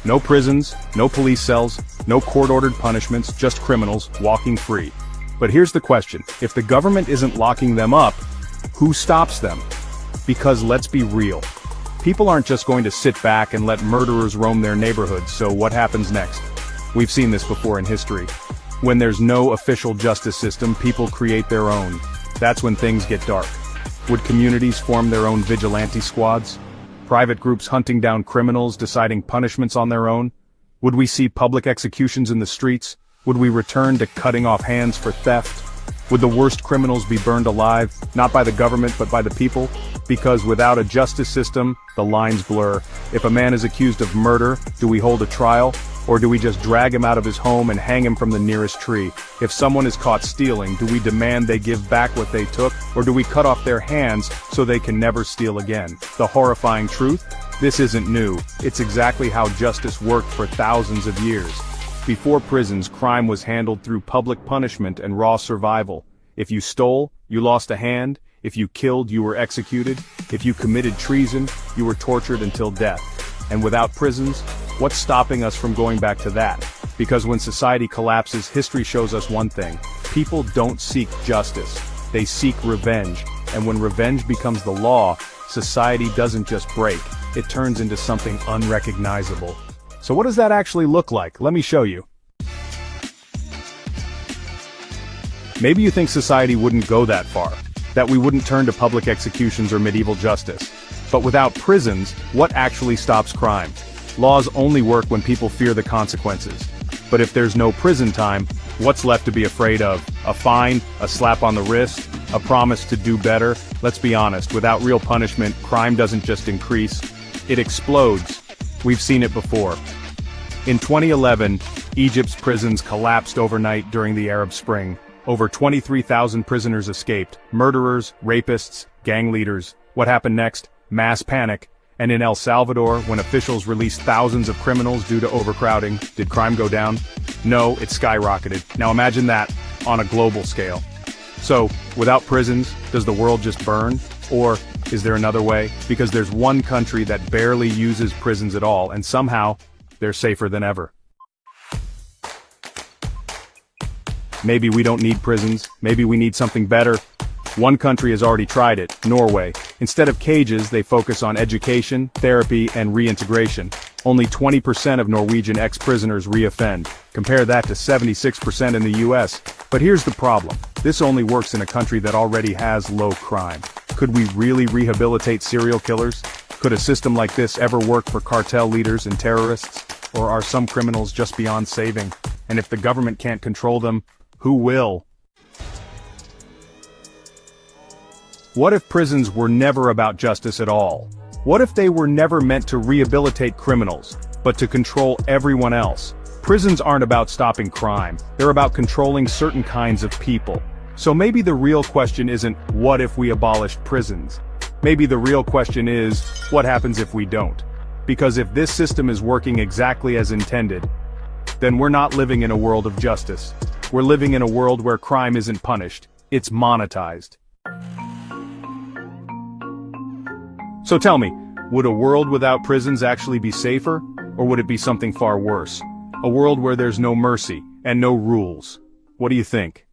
No prisons, no police cells, no court-ordered punishments, just criminals walking free. But here's the question, if the government isn't locking them up, who stops them? Because let's be real. People aren't just going to sit back and let murderers roam their neighborhoods, so what happens next? We've seen this before in history. When there's no official justice system, people create their own. That's when things get dark. Would communities form their own vigilante squads? Private groups hunting down criminals, deciding punishments on their own? Would we see public executions in the streets? Would we return to cutting off hands for theft? Would the worst criminals be burned alive, not by the government but by the people? Because without a justice system, the lines blur. If a man is accused of murder, do we hold a trial? Or do we just drag him out of his home and hang him from the nearest tree? If someone is caught stealing, do we demand they give back what they took? Or do we cut off their hands so they can never steal again? The horrifying truth? This isn't new. It's exactly how justice worked for thousands of years. Before prisons, crime was handled through public punishment and raw survival. If you stole, you lost a hand. If you killed, you were executed. If you committed treason, you were tortured until death. And without prisons, what's stopping us from going back to that? Because when society collapses, history shows us one thing. People don't seek justice. They seek revenge. And when revenge becomes the law, society doesn't just break. It turns into something unrecognizable. So what does that actually look like? Let me show you. Maybe you think society wouldn't go that far, that we wouldn't turn to public executions or medieval justice. But without prisons, what actually stops crime? Laws only work when people fear the consequences. But if there's no prison time, what's left to be afraid of? A fine, a slap on the wrist, a promise to do better? Let's be honest, without real punishment, crime doesn't just increase, it explodes. We've seen it before. In 2011, Egypt's prisons collapsed overnight during the Arab Spring. Over 23,000 prisoners escaped, murderers, rapists, gang leaders. What happened next? Mass panic. And in El Salvador, when officials released thousands of criminals due to overcrowding, did crime go down? No, it skyrocketed. Now imagine that on a global scale. So, without prisons, does the world just burn? Or is there another way? Because there's one country that barely uses prisons at all, and somehow, they're safer than ever. Maybe we don't need prisons, maybe we need something better. One country has already tried it, Norway. Instead of cages, they focus on education, therapy, and reintegration. Only 20% of Norwegian ex-prisoners re-offend. Compare that to 76% in the US. But here's the problem. This only works in a country that already has low crime. Could we really rehabilitate serial killers? Could a system like this ever work for cartel leaders and terrorists? Or are some criminals just beyond saving? And if the government can't control them, who will? What if prisons were never about justice at all? What if they were never meant to rehabilitate criminals, but to control everyone else? Prisons aren't about stopping crime, they're about controlling certain kinds of people. So maybe the real question isn't, what if we abolished prisons? Maybe the real question is, what happens if we don't? Because if this system is working exactly as intended, then we're not living in a world of justice. We're living in a world where crime isn't punished, it's monetized. So tell me, would a world without prisons actually be safer? Or would it be something far worse? A world where there's no mercy, and no rules. What do you think?